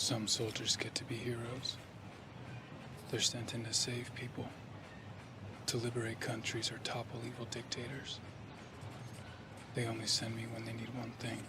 Some soldiers get to be heroes. They're sent in to save people, to liberate countries or topple evil dictators. They only send me when they need one thing.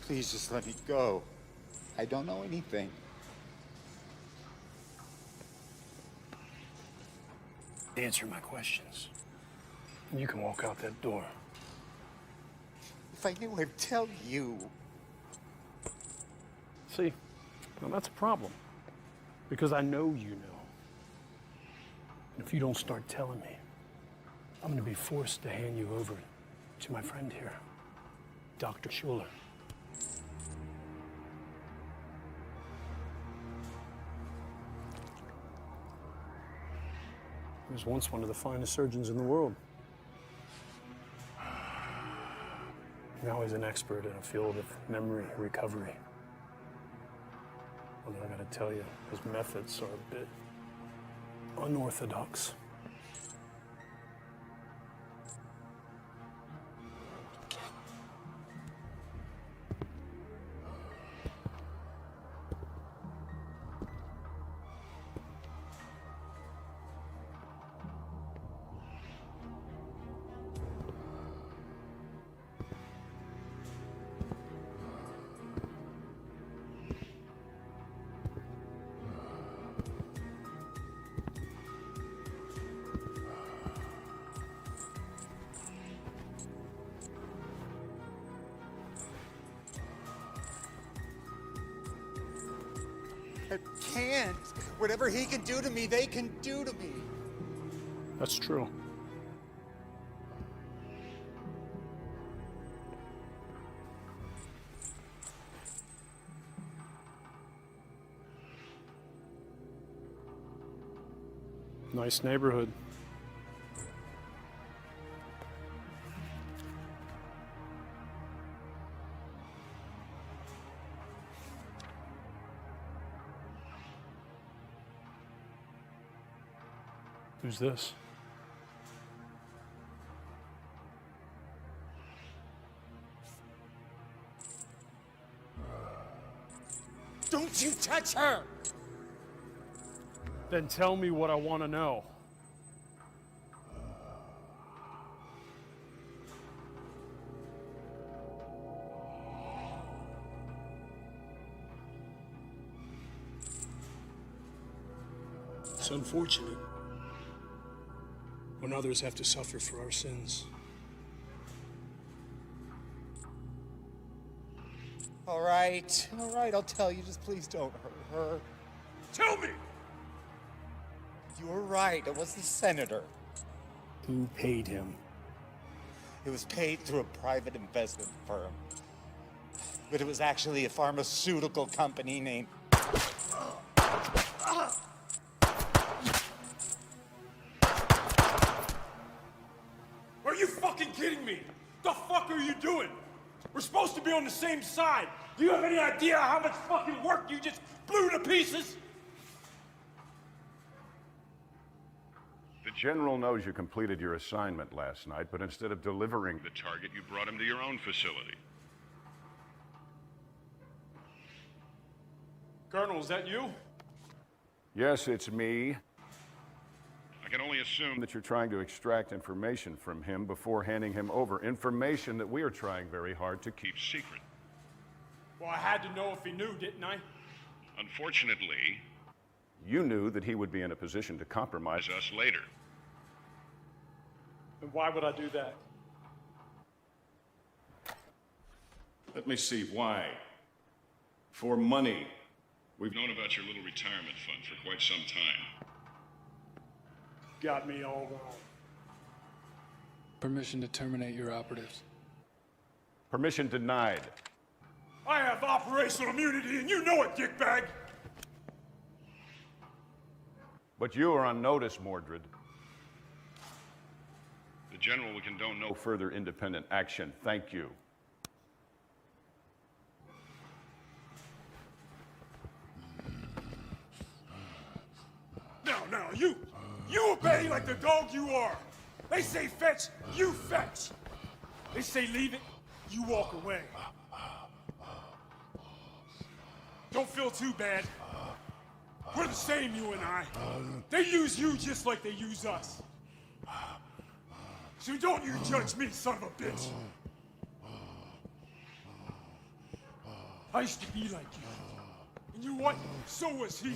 Please just let me go. I don't know anything. Answer my questions. You can walk out that door. If I knew, I'd tell you. See, now that's a problem. Because I know you know. And if you don't start telling me, I'm gonna be forced to hand you over to my friend here, Dr. Schuler. He was once one of the finest surgeons in the world. Now he's an expert in a field of memory recovery. Although I gotta tell you, his methods are a bit unorthodox. I can't. Whatever he can do to me, they can do to me. That's true. Nice neighborhood. Who's this? Don't you touch her! Then tell me what I want to know. It's unfortunate when others have to suffer for our sins. All right, I'll tell you. Just please don't hurt her. Tell me! You were right, it was the senator. Who paid him? It was paid through a private investment firm. But it was actually a pharmaceutical company named... Are you fucking kidding me? The fuck are you doing? We're supposed to be on the same side. Do you have any idea how much fucking work you just blew to pieces? The General knows you completed your assignment last night, but instead of delivering the target, you brought him to your own facility. Colonel, is that you? Yes, it's me. I can only assume that you're trying to extract information from him before handing him over. Information that we are trying very hard to keep secret. Well, I had to know if he knew, didn't I? Unfortunately, you knew that he would be in a position to compromise us later. And why would I do that? Let me see, why? For money. We've known about your little retirement fund for quite some time. Got me all wrong. Permission to terminate your operatives. Permission denied. I have operational immunity, and you know it, dickbag! But you are on notice, Mordred. The General will condone no further independent action. Thank you. Now, you obey like the dog you are. They say fetch, you fetch. They say leave it, you walk away. Don't feel too bad. We're the same, you and I. They use you just like they use us. So don't you judge me, son of a bitch. I used to be like you. And you know what? So was he.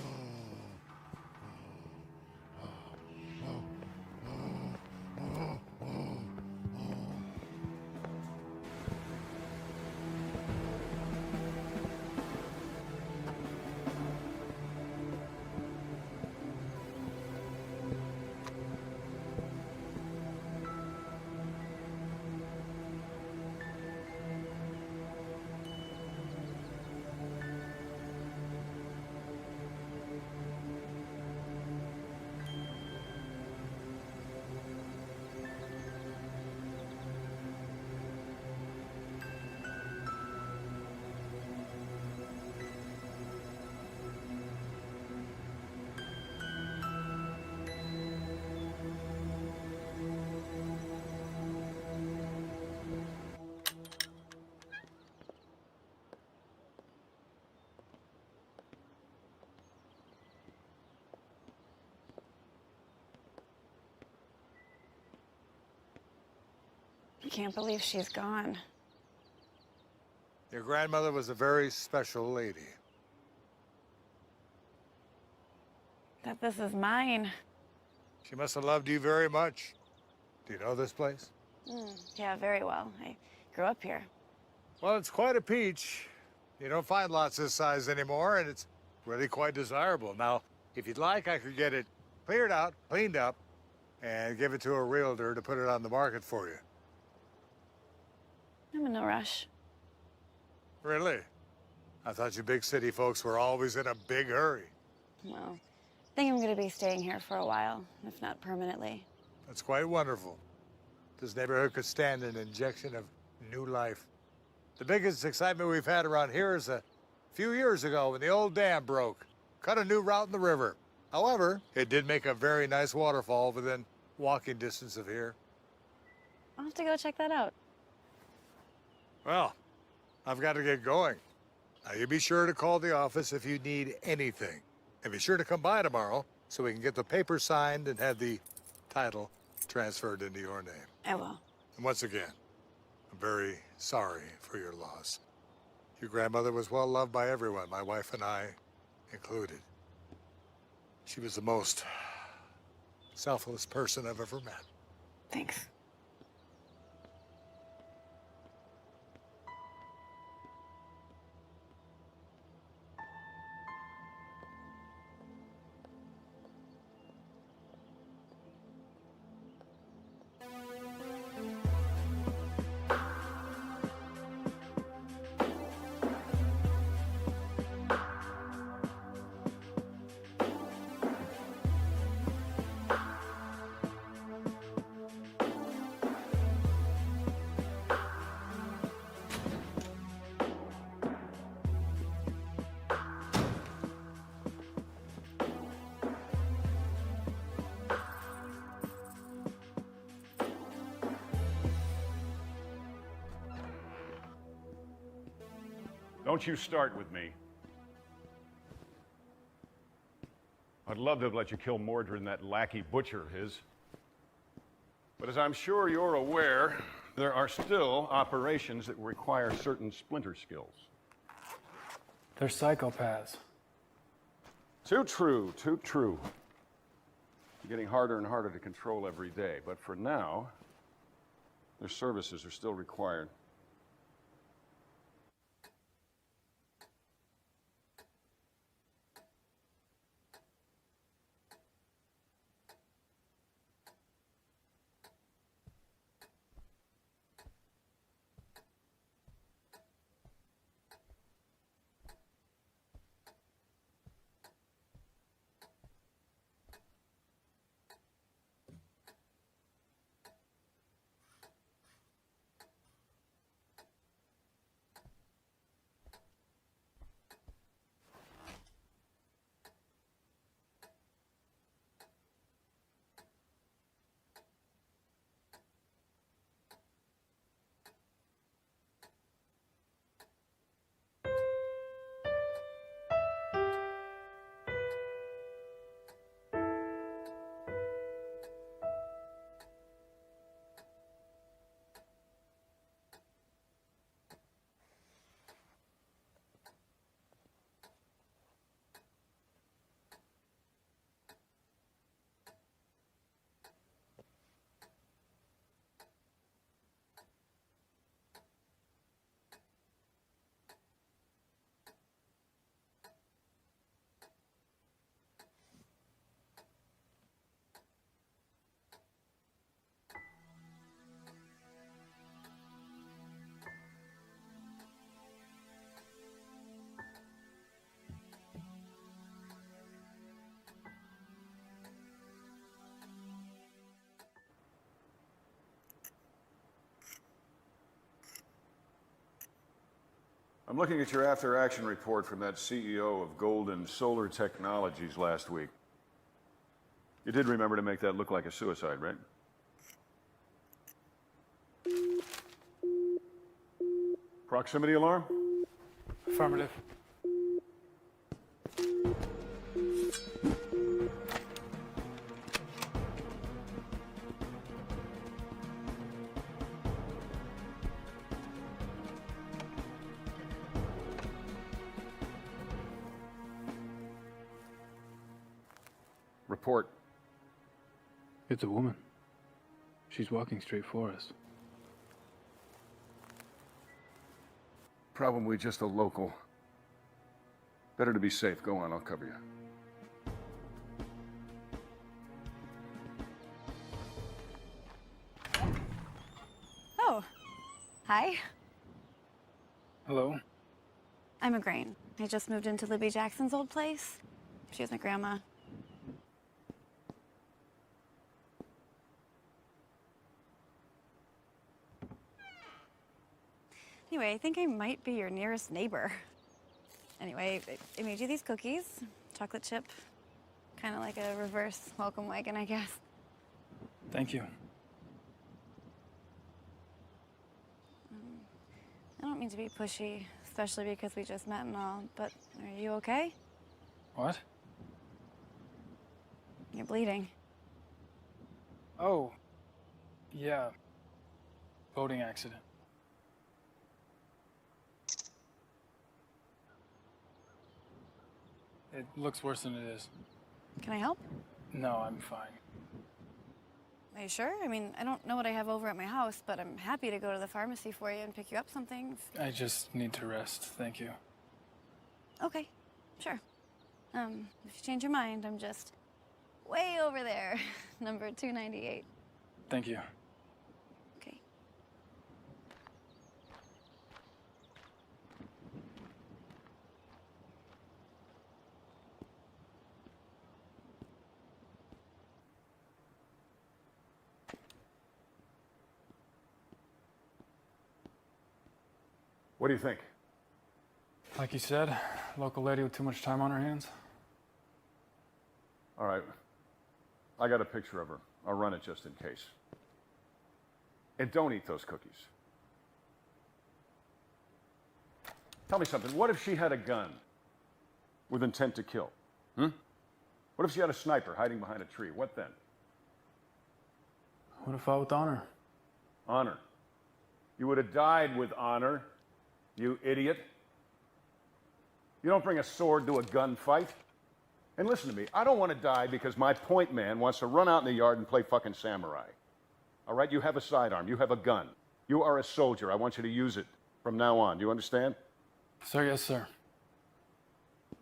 I can't believe she's gone. Your grandmother was a very special lady. That this is mine. She must have loved you very much. Do you know this place? Yeah, very well. I grew up here. Well, it's quite a peach. You don't find lots this size anymore, and it's really quite desirable. Now, if you'd like, I could get it cleared out, cleaned up, and give it to a realtor to put it on the market for you. I'm in no rush. Really? I thought you big city folks were always in a big hurry. Well, I think I'm gonna be staying here for a while, if not permanently. That's quite wonderful. This neighborhood could stand an injection of new life. The biggest excitement we've had around here is a few years ago when the old dam broke. Cut a new route in the river. However, it did make a very nice waterfall within walking distance of here. I'll have to go check that out. Well, I've got to get going. Now, you be sure to call the office if you need anything. And be sure to come by tomorrow so we can get the papers signed and have the title transferred into your name. I will. And once again, I'm very sorry for your loss. Your grandmother was well loved by everyone, my wife and I included. She was the most selfless person I've ever met. Thanks. Don't you start with me. I'd love to have let you kill Mordred and that lackey butcher of his. But as I'm sure you're aware, there are still operations that require certain splinter skills. They're psychopaths. Too true, too true. Getting harder and harder to control every day, but for now, their services are still required. I'm looking at your after-action report from that CEO of Golden Solar Technologies last week. You did remember to make that look like a suicide, right? Proximity alarm? Affirmative. Report. It's a woman. She's walking straight for us. Probably just a local. Better to be safe. Go on, I'll cover you. Oh, hi. Hello? I'm Grain. I just moved into Libby Jackson's old place. She was my grandma. Anyway, I think I might be your nearest neighbor. Anyway, I made you these cookies, chocolate chip, kind of like a reverse welcome wagon, I guess. Thank you. I don't mean to be pushy, especially because we just met and all, but are you okay? What? You're bleeding. Oh. Yeah. Boating accident. It looks worse than it is. Can I help? No, I'm fine. Are you sure? I mean, I don't know what I have over at my house, but I'm happy to go to the pharmacy for you and pick you up something. I just need to rest. Thank you. Okay, sure. If you change your mind, I'm just way over there, number 298. Thank you. Okay. What do you think? Like you said, local lady with too much time on her hands. All right. I got a picture of her. I'll run it just in case. And don't eat those cookies. Tell me something. What if she had a gun with intent to kill? What if she had a sniper hiding behind a tree? What then? Would have fought with honor. Honor. You would have died with honor, you idiot. You don't bring a sword to a gunfight. And listen to me, I don't want to die because my point man wants to run out in the yard and play fucking samurai. All right, you have a sidearm, you have a gun. You are a soldier. I want you to use it from now on. Do you understand? Sir, yes, sir.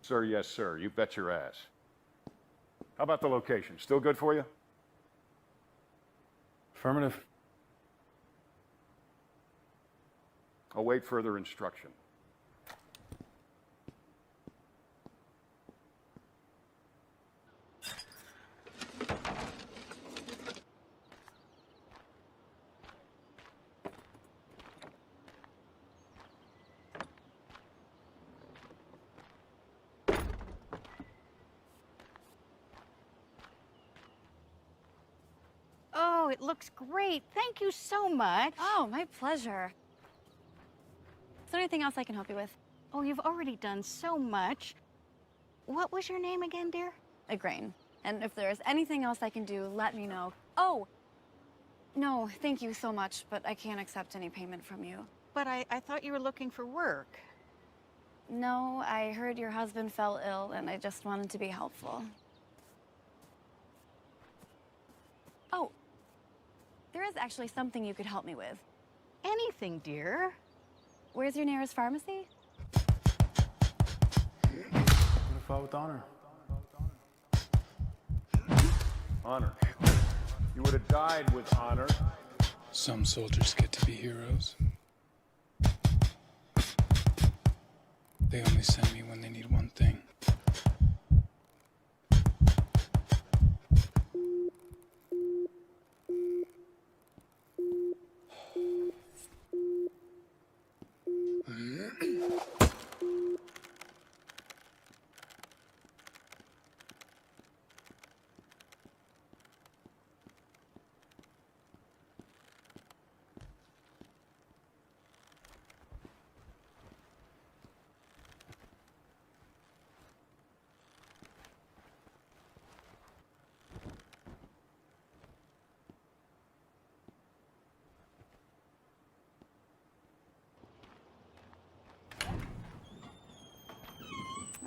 Sir, yes, sir. You bet your ass. How about the location? Still good for you? Affirmative. Await further instruction. Oh, it looks great. Thank you so much. Oh, my pleasure. Is there anything else I can help you with? Oh, you've already done so much. What was your name again, dear? Grain. And if there is anything else I can do, let me know. Oh! No, thank you so much, but I can't accept any payment from you. But I thought you were looking for work. No, I heard your husband fell ill, and I just wanted to be helpful. Oh, there is actually something you could help me with. Anything, dear. Where's your nearest pharmacy? Would have fought with honor. Honor. You would have died with honor. Some soldiers get to be heroes. They only send me when they need one thing.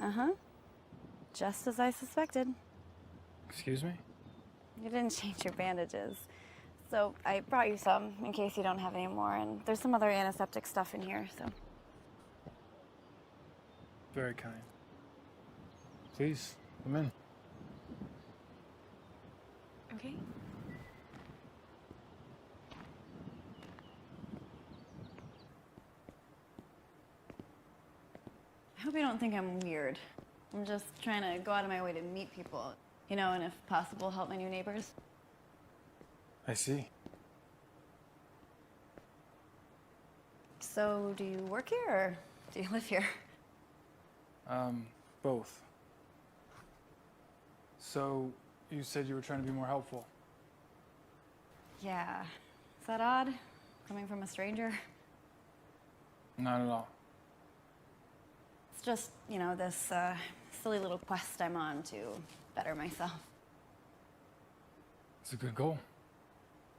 Uh-huh. Just as I suspected. Excuse me? You didn't change your bandages. So I brought you some in case you don't have any more, and there's some other antiseptic stuff in here, so. Very kind. Please, come in. Okay. I hope you don't think I'm weird. I'm just trying to go out of my way to meet people, you know, and if possible, help my new neighbors. I see. So, do you work here, or do you live here? Both. So, you said you were trying to be more helpful. Yeah. Is that odd? Coming from a stranger? Not at all. It's just, you know, this silly little quest I'm on to better myself. It's a good goal.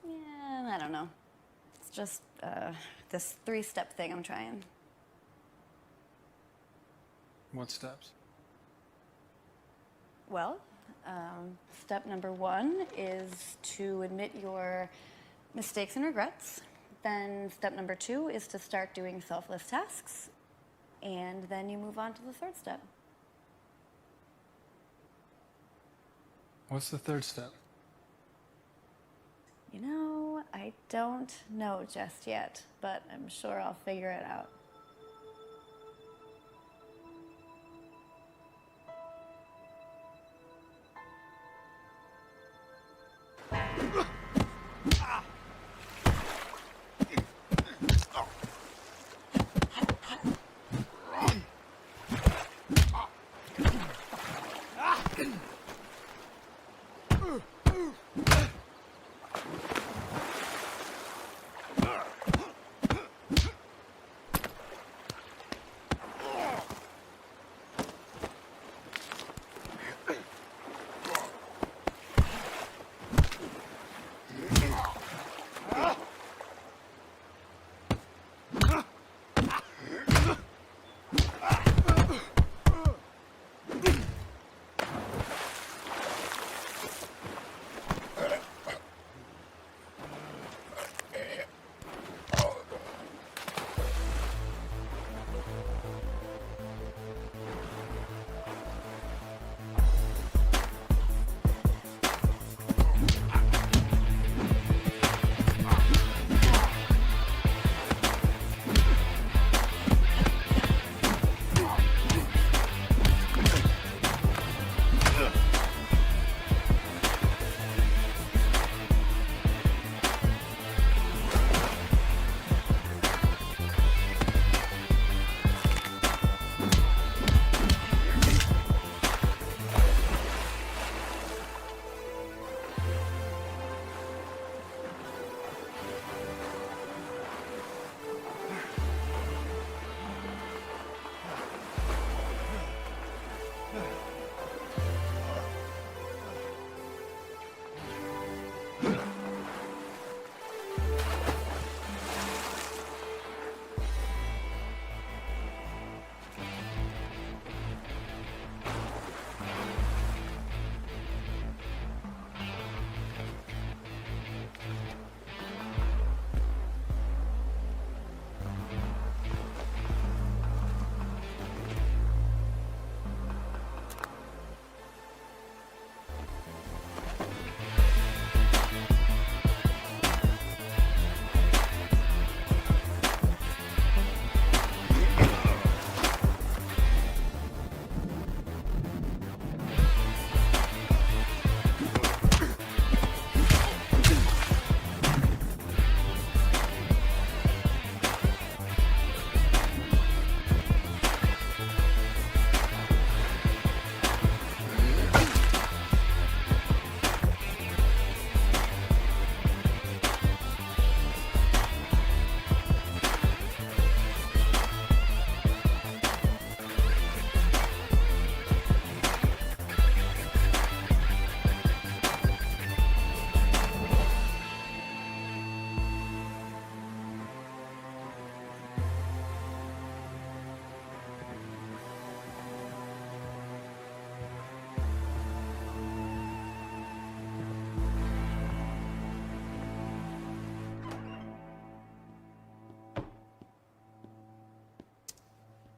Yeah, I don't know. It's just this 3-step thing I'm trying. What steps? Well, step number 1 is to admit your mistakes and regrets. Then step number 2 is to start doing selfless tasks. And then you move on to the 3rd step. What's the 3rd step? You know, I don't know just yet, but I'm sure I'll figure it out.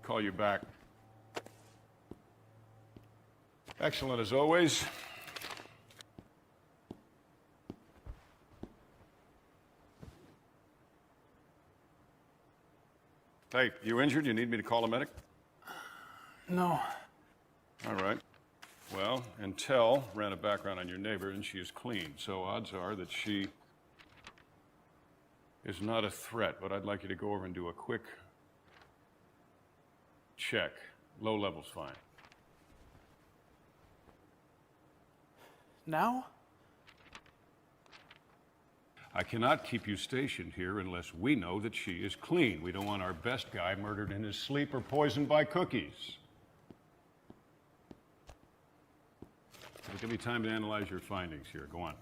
call you back. Excellent as always. Hey, you injured? You need me to call a medic? No. All right. Well, Intel ran a background on your neighbor, and she is clean, so odds are that she is not a threat, but I'd like you to go over and do a quick check. Low level's fine. Now? I cannot keep you stationed here unless we know that she is clean. We don't want our best guy murdered in his sleep or poisoned by cookies. It'll give me time to analyze your findings here. Go on.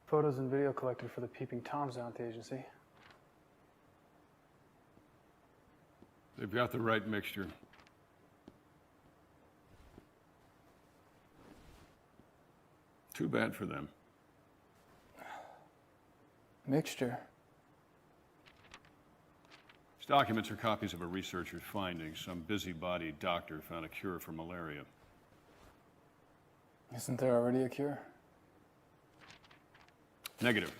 Photos and video collected for the Peeping Toms down at the agency. They've got the right mixture. Too bad for them. Mixture? These documents are copies of a researcher's findings. Some busybody doctor found a cure for malaria. Isn't there already a cure? Negative.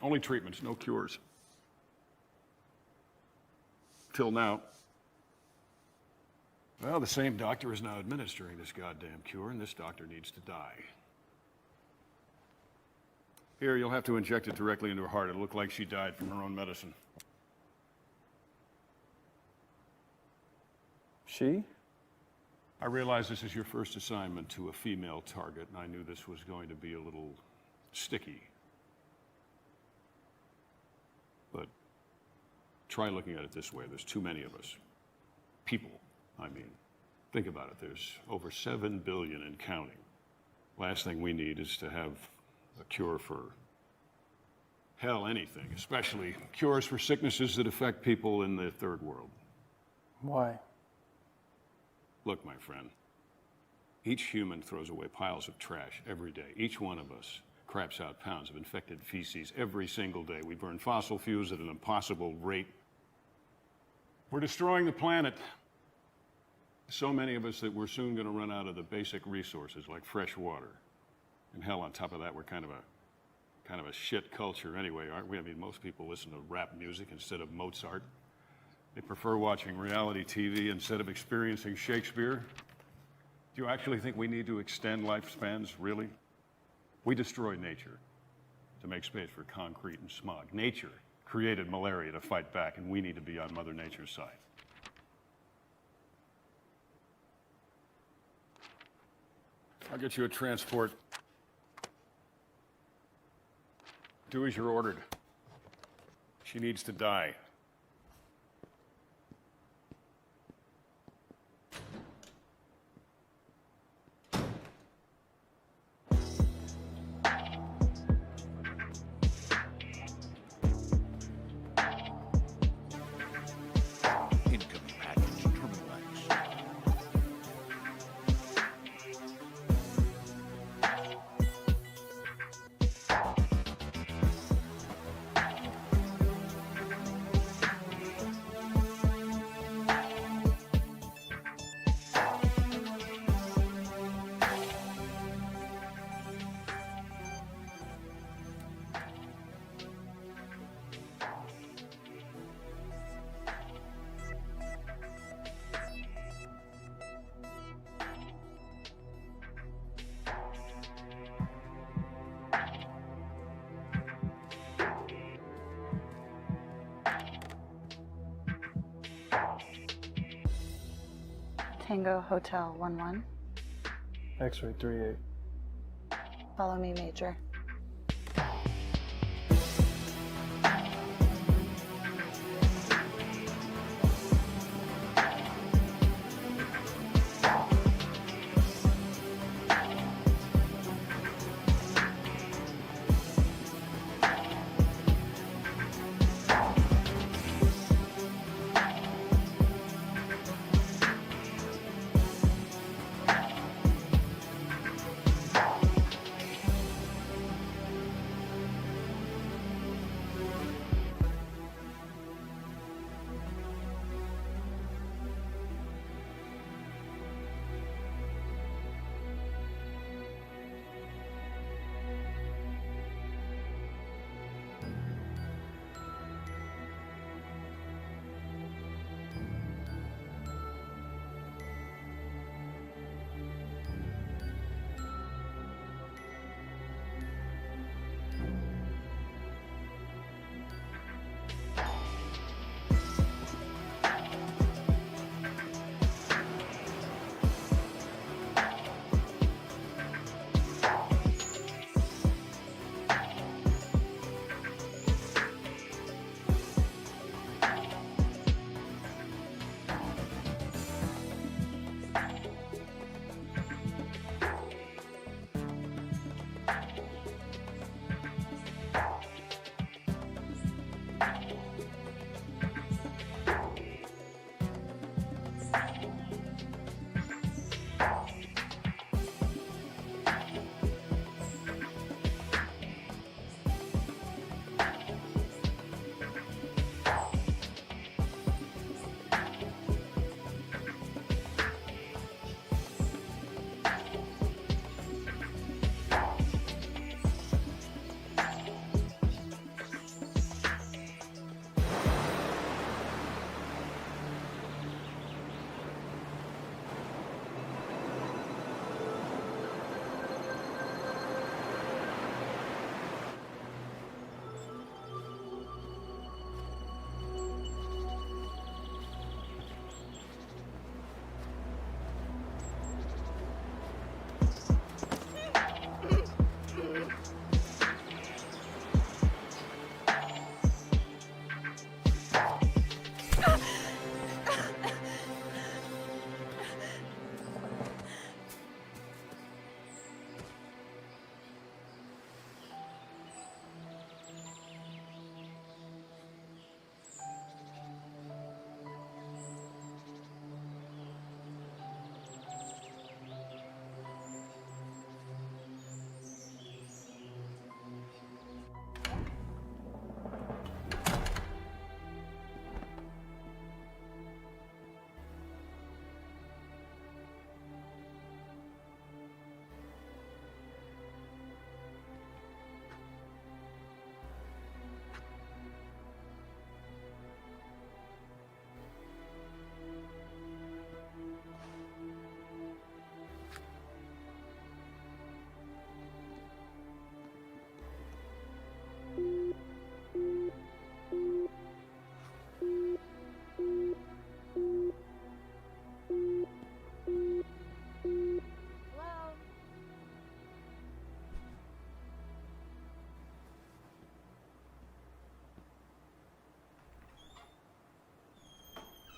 Only treatments, no cures. Till now. Well, the same doctor is now administering this goddamn cure, and this doctor needs to die. Here, you'll have to inject it directly into her heart. It'll look like she died from her own medicine. She? I realize this is your first assignment to a female target, and I knew this was going to be a little sticky. But try looking at it this way. There's too many of us. People, I mean. Think about it. There's over 7 billion and counting. Last thing we need is to have a cure for, hell, anything, especially cures for sicknesses that affect people in the third world. Why? Look, my friend, each human throws away piles of trash every day. Each one of us craps out pounds of infected feces every single day. We burn fossil fuels at an impossible rate. We're destroying the planet. So many of us that we're soon going to run out of the basic resources like fresh water. And hell, on top of that, we're kind of a shit culture anyway, aren't we? I mean, most people listen to rap music instead of Mozart. They prefer watching reality TV instead of experiencing Shakespeare. Do you actually think we need to extend lifespans, really? We destroy nature to make space for concrete and smog. Nature created malaria to fight back, and we need to be on Mother Nature's side. I'll get you a transport. Do as you're ordered. She needs to die. Incoming package, Terminal X. Tango Hotel 11. X-ray 38. Follow me, Major.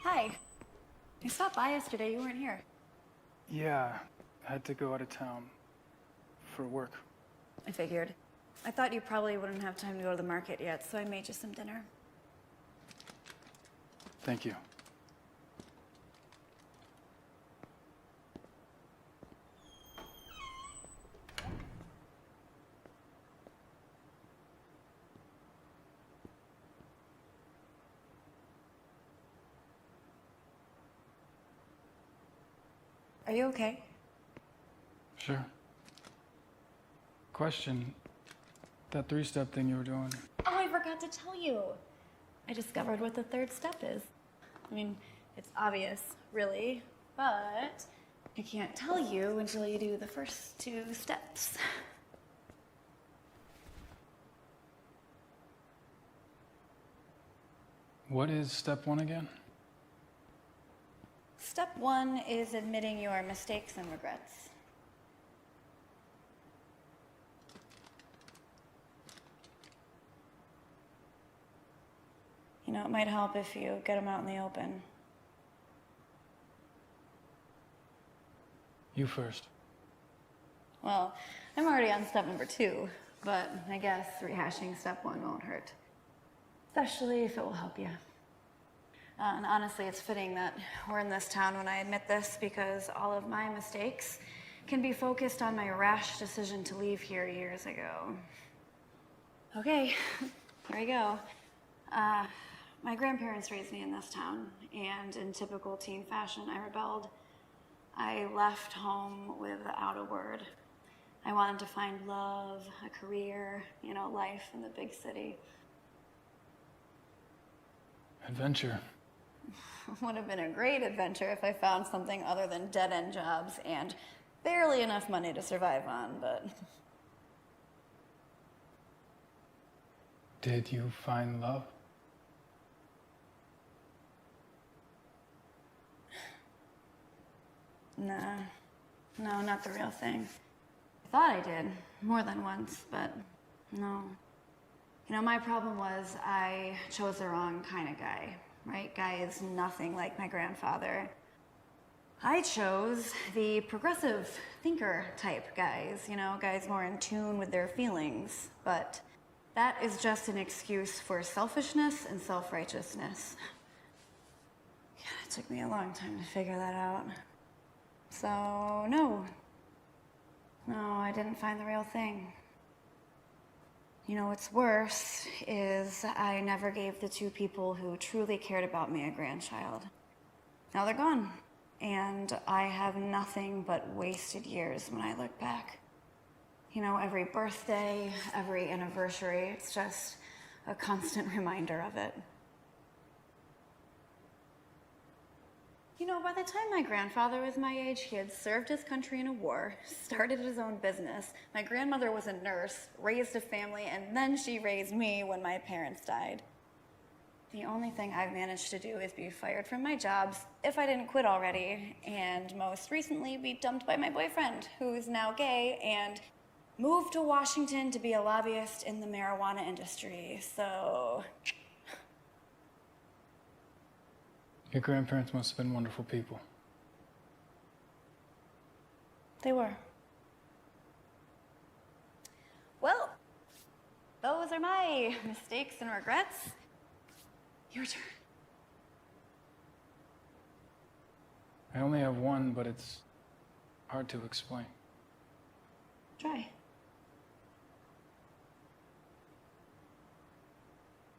Hi. I stopped by yesterday. You weren't here. Yeah, I had to go out of town for work. I figured. I thought you probably wouldn't have time to go to the market yet, so I made you some dinner. Thank you. Are you okay? Sure. Question. That three-step thing you were doing. Oh, I forgot to tell you. I discovered what the third step is. I mean, it's obvious, really, but I can't tell you until you do the first two steps. What is step one again? Step 1 is admitting your mistakes and regrets. You know, it might help if you get them out in the open. You first. Well, I'm already on step number 2, but I guess rehashing step 1 won't hurt. Especially if it will help you. And honestly, it's fitting that we're in this town when I admit this, because all of my mistakes can be focused on my rash decision to leave here years ago. Okay, here we go. My grandparents raised me in this town, and in typical teen fashion, I rebelled. I left home without a word. I wanted to find love, a career, you know, life in the big city. Adventure. Would have been a great adventure if I found something other than dead-end jobs and barely enough money to survive on, but... Did you find love? Nah. No, not the real thing. I thought I did, more than once, but no. You know, my problem was I chose the wrong kind of guy, right? Guy is nothing like my grandfather. I chose the progressive thinker type guys, you know, guys more in tune with their feelings, but that is just an excuse for selfishness and self-righteousness. Yeah, it took me a long time to figure that out. So, no, I didn't find the real thing. You know, what's worse is I never gave the 2 people who truly cared about me a grandchild. Now they're gone, and I have nothing but wasted years when I look back. You know, every birthday, every anniversary, it's just a constant reminder of it. You know, by the time my grandfather was my age, he had served his country in a war, started his own business. My grandmother was a nurse, raised a family, and then she raised me when my parents died. The only thing I've managed to do is be fired from my jobs, if I didn't quit already, and most recently be dumped by my boyfriend, who's now gay, and moved to Washington to be a lobbyist in the marijuana industry, so... Your grandparents must have been wonderful people. They were. Well, those are my mistakes and regrets. Your turn. I only have one, but it's hard to explain. Try.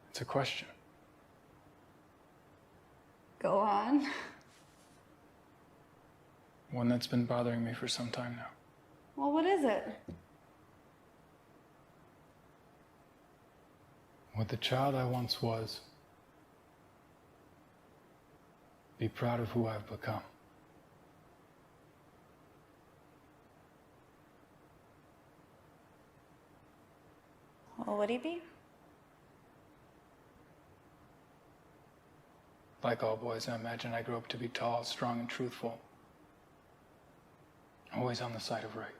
It's a question. Go on. One that's been bothering me for some time now. Well, what is it? Would the child I once was be proud of who I've become? Well, would he be? Like all boys, I imagine I grew up to be tall, strong, and truthful. Always on the side of right.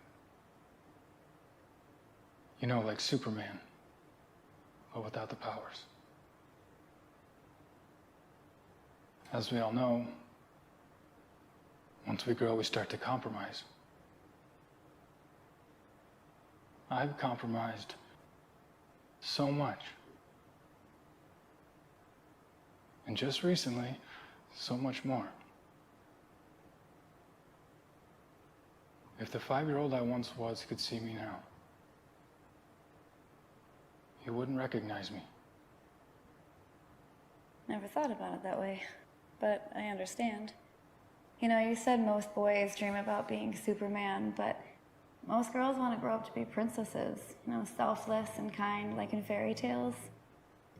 You know, like Superman, but without the powers. As we all know, once we grow, we start to compromise. I've compromised so much. And just recently, so much more. If the 5-year-old I once was could see me now, he wouldn't recognize me. Never thought about it that way, but I understand. You know, you said most boys dream about being Superman, but most girls want to grow up to be princesses, you know, selfless and kind, like in fairy tales.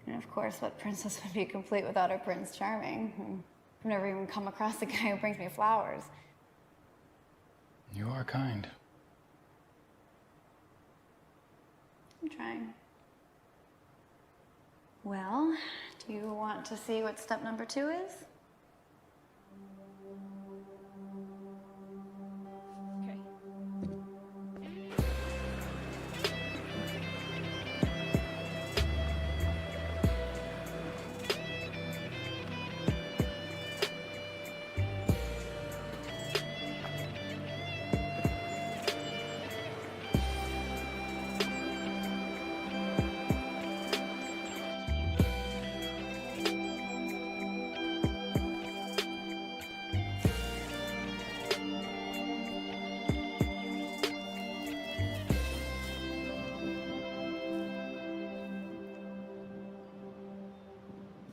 And of course, what princess would be complete without her Prince Charming? I've never even come across a guy who brings me flowers. You are kind. I'm trying. Well, do you want to see what step number 2 is?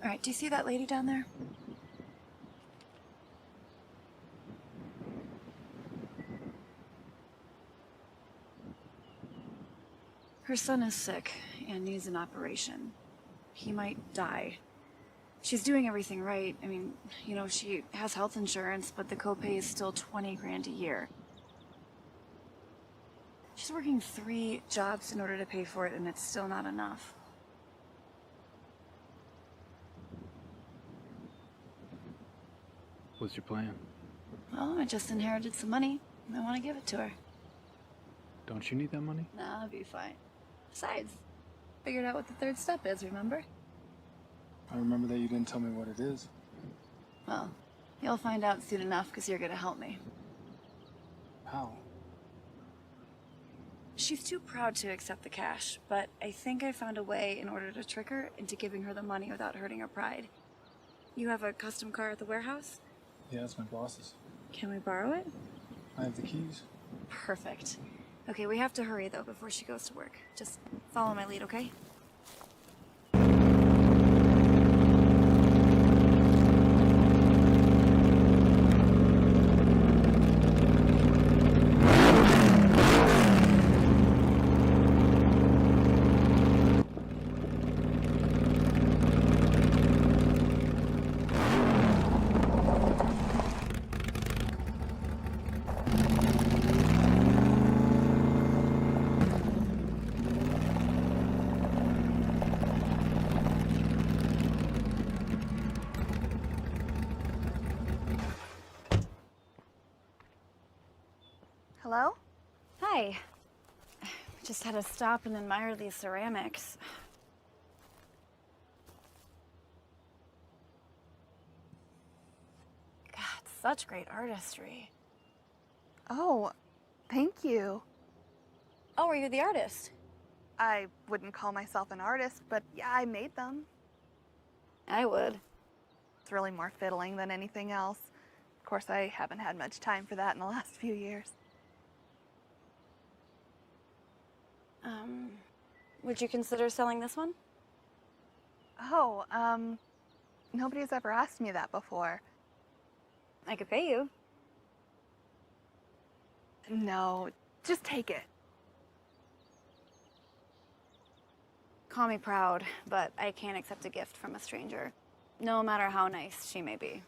All right, do you see that lady down there? Her son is sick and needs an operation. He might die. She's doing everything right. I mean, you know, she has health insurance, but the copay is still 20 grand a year. She's working 3 jobs in order to pay for it, and it's still not enough. What's your plan? Well, I just inherited some money. I want to give it to her. Don't you need that money? Nah, I'll be fine. Besides, figured out what the 3rd step is, remember? I remember that you didn't tell me what it is. Well, you'll find out soon enough because you're gonna help me. How? She's too proud to accept the cash, but I think I found a way in order to trick her into giving her the money without hurting her pride. You have a custom car at the warehouse? Yeah, it's my boss's. Can we borrow it? I have the keys. Perfect. Okay, we have to hurry though before she goes to work. Just follow my lead, okay? Hello? Hi. Just had to stop and admire these ceramics. God, such great artistry. Oh, thank you. Oh, are you the artist? I wouldn't call myself an artist, but yeah, I made them. I would. It's really more fiddling than anything else. Of course, I haven't had much time for that in the last few years. Would you consider selling this one? Oh, nobody's ever asked me that before. I could pay you. No, just take it. Call me proud, but I can't accept a gift from a stranger, no matter how nice she may be.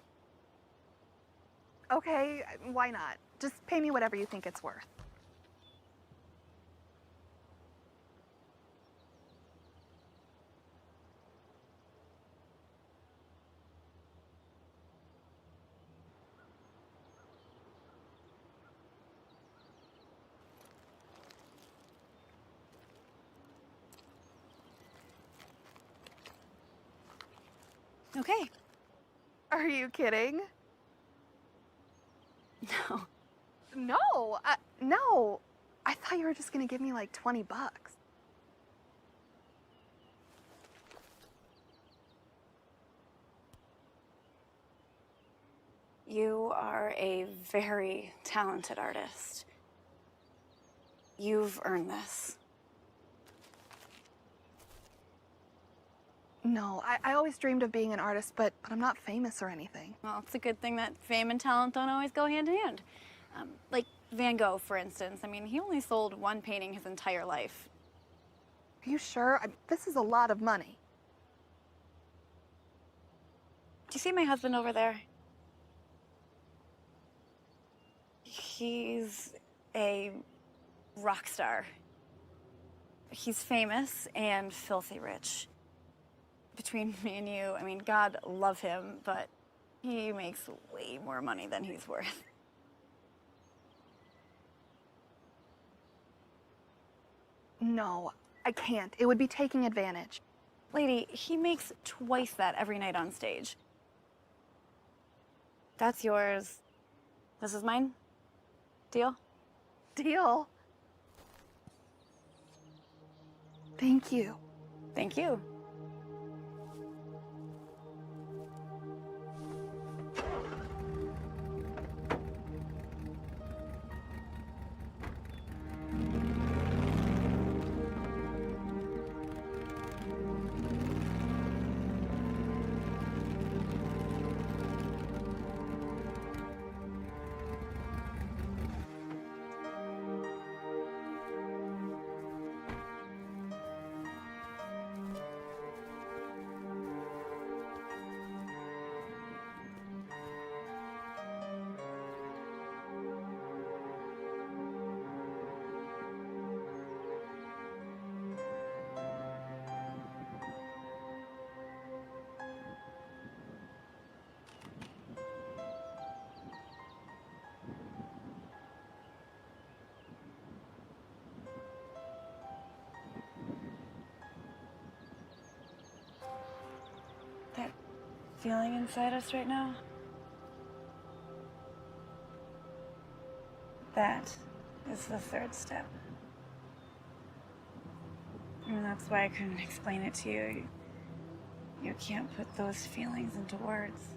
Okay, why not? Just pay me whatever you think it's worth. Okay. Are you kidding? No. No, no. I thought you were just gonna give me like 20 bucks. You are a very talented artist. You've earned this. No, I always dreamed of being an artist, but I'm not famous or anything. Well, it's a good thing that fame and talent don't always go hand in hand. Like Van Gogh, for instance. I mean, he only sold 1 painting his entire life. Are you sure? This is a lot of money. Do you see my husband over there? He's a rock star. He's famous and filthy rich. Between me and you, I mean, God love him, but he makes way more money than he's worth. No, I can't. It would be taking advantage. Lady, he makes twice that every night on stage. That's yours. This is mine. Deal? Deal. Thank you. Thank you. feeling inside us right now? That is the third step. And that's why I couldn't explain it to you. You can't put those feelings into words.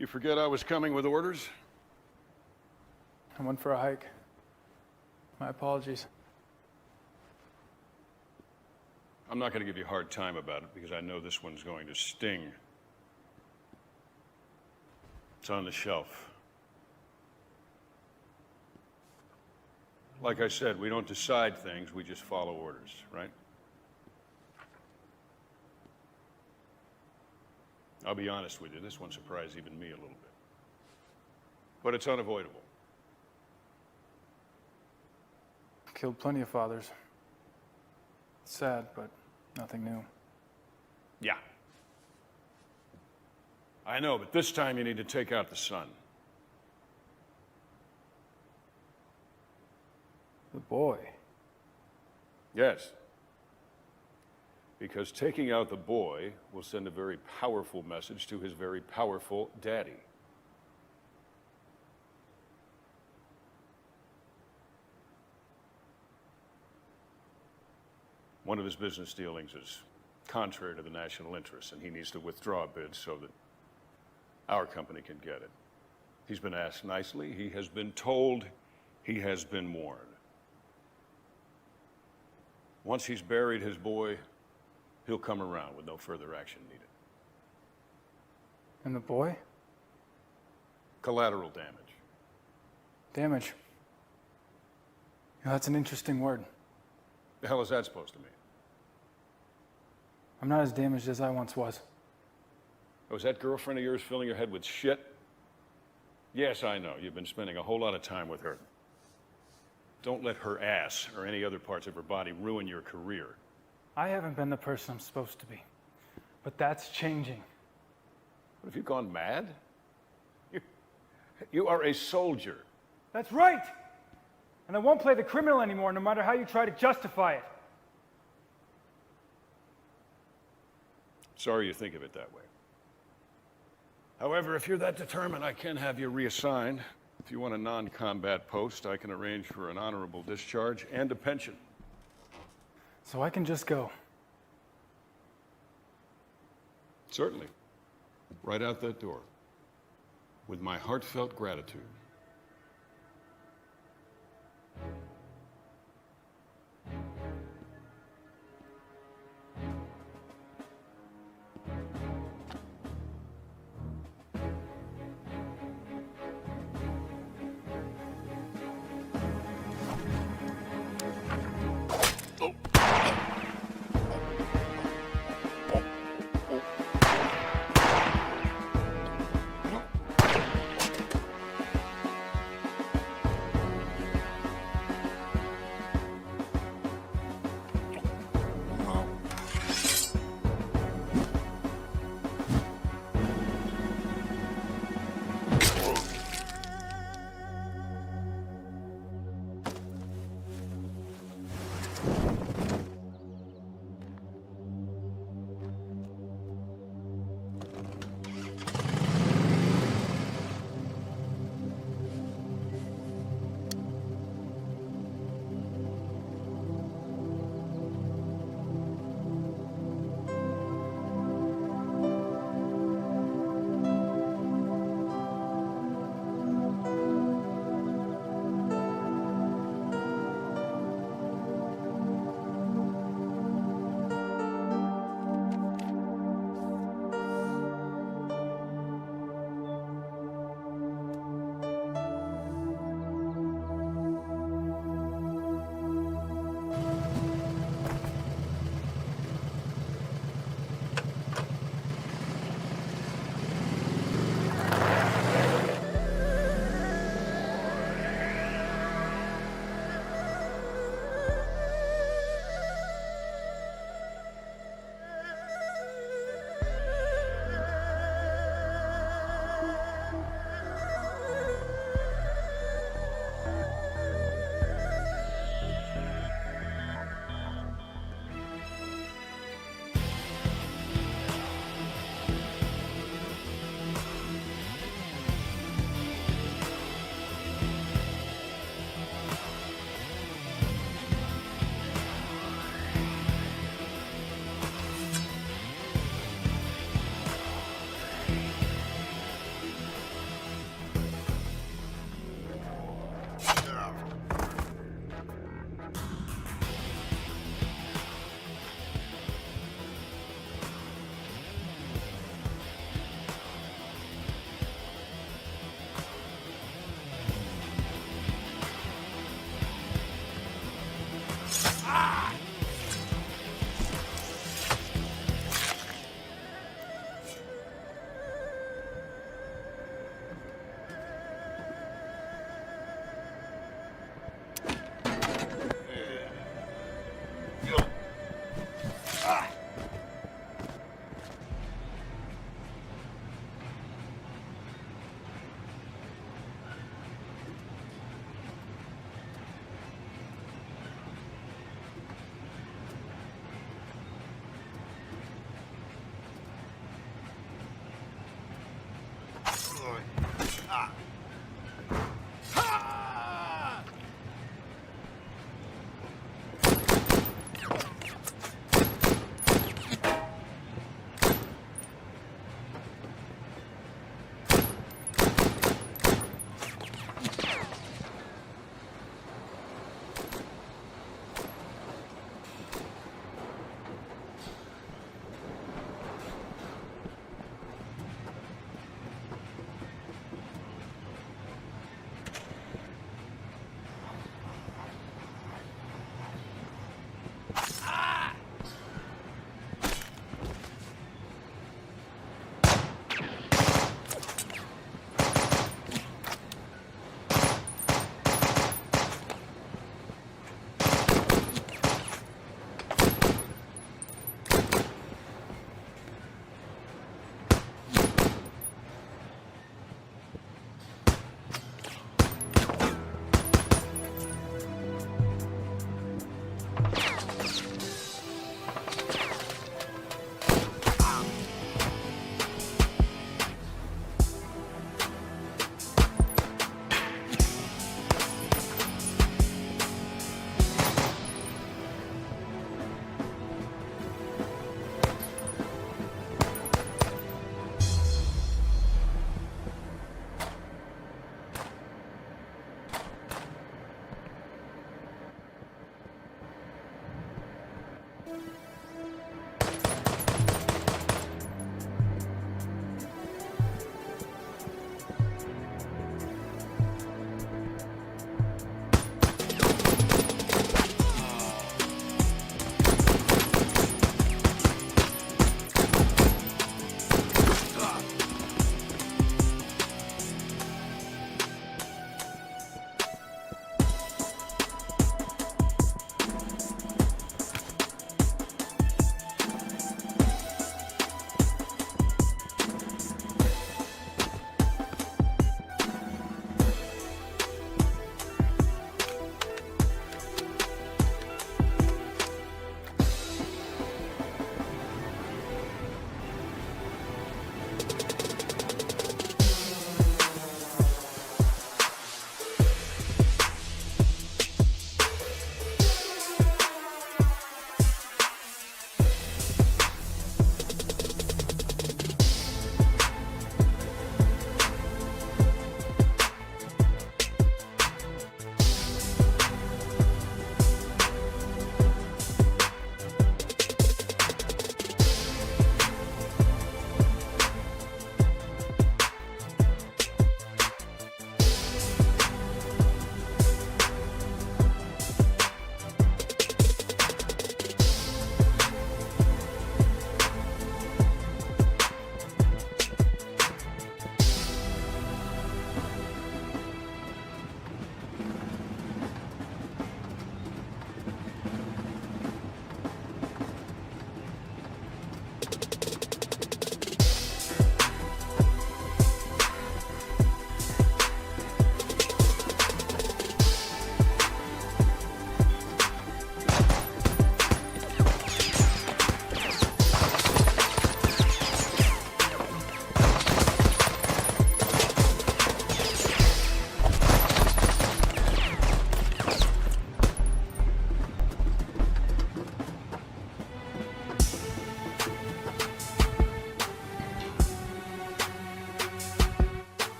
You forget I was coming with orders? I went for a hike. My apologies. I'm not going to give you a hard time about it because I know this one's going to sting. It's on the shelf. Like I said, we don't decide things, we just follow orders, right? I'll be honest with you, this one surprised even me a little bit. But it's unavoidable. Killed plenty of fathers. It's sad, but nothing new. Yeah. I know, but this time you need to take out the son. The boy. Yes. Because taking out the boy will send a very powerful message to his very powerful daddy. One of his business dealings is contrary to the national interest, and he needs to withdraw a bid so that our company can get it. He's been asked nicely, he has been told, he has been warned. Once he's buried his boy, he'll come around with no further action needed. And the boy? Collateral damage. Damage. Yeah, that's an interesting word. The hell is that supposed to mean? I'm not as damaged as I once was. Oh, is that girlfriend of yours filling your head with shit? Yes, I know. You've been spending a whole lot of time with her. Don't let her ass or any other parts of her body ruin your career. I haven't been the person I'm supposed to be. But that's changing. What, have you gone mad? You are a soldier. That's right! And I won't play the criminal anymore, no matter how you try to justify it. Sorry you think of it that way. However, if you're that determined, I can have you reassigned. If you want a non-combat post, I can arrange for an honorable discharge and a pension. So I can just go. Certainly. Right out that door. With my heartfelt gratitude.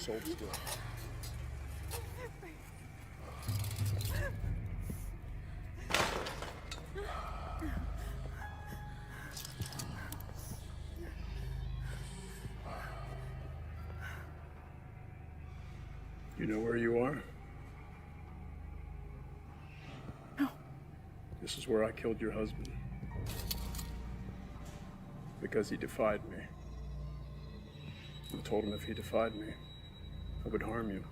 sold still. You know where you are? No. This is where I killed your husband. Because he defied me. I told him if he defied me, I would harm you.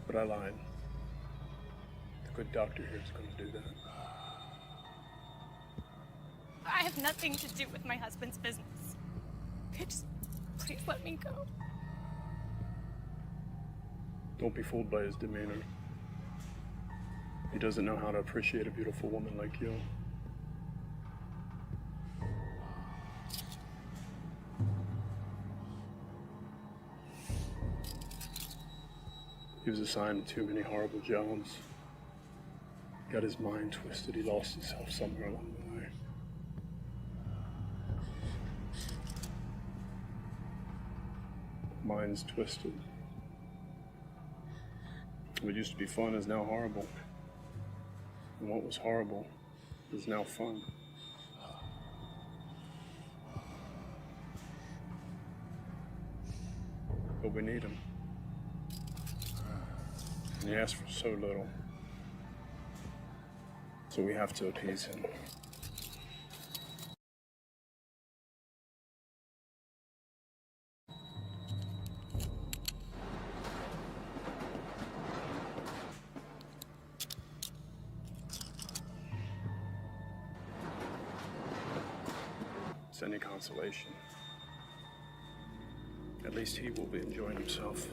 But I lied. The good doctor here is going to do that. I have nothing to do with my husband's business. Just please let me go. Don't be fooled by his demeanor. He doesn't know how to appreciate a beautiful woman like you. He was assigned too many horrible jobs. Got his mind twisted. He lost himself somewhere along the way. Mind's twisted. What used to be fun is now horrible. And what was horrible is now fun. But we need him. And he asked for so little. So we have to appease him. It's any consolation. At least he will be enjoying himself.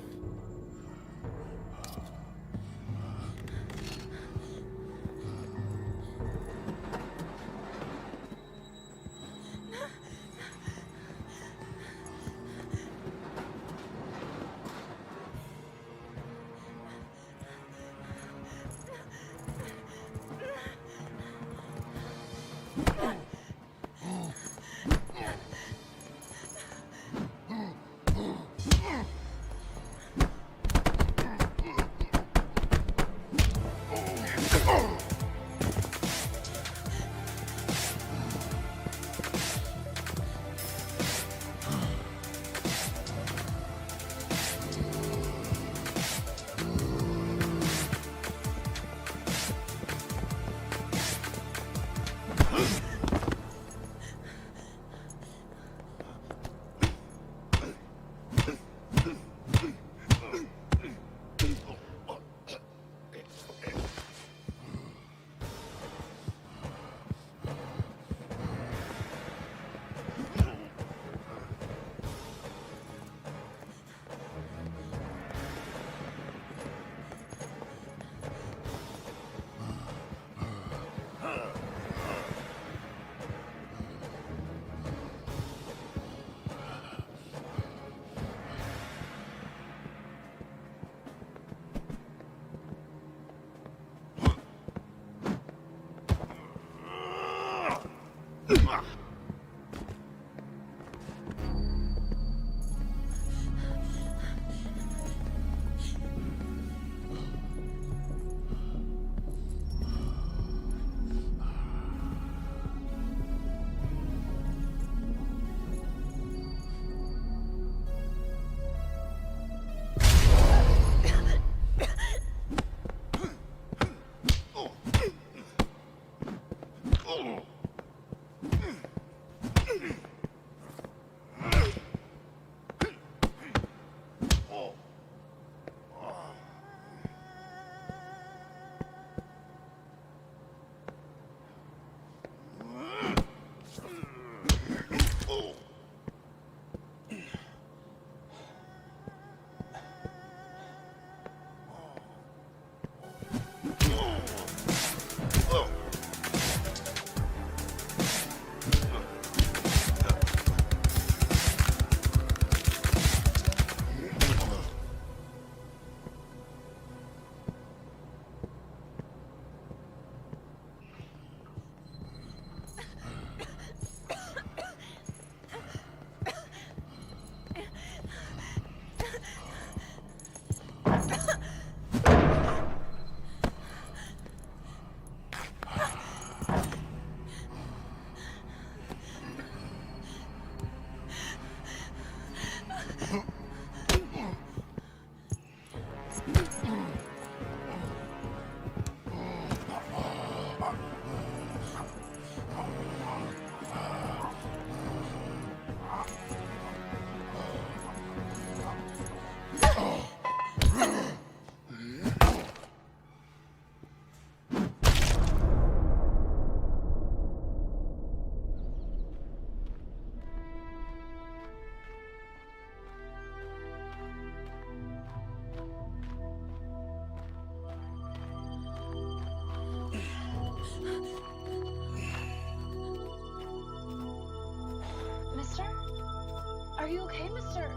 okay, mister?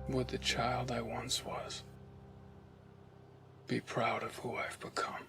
Would the child I once was be proud of who I've become?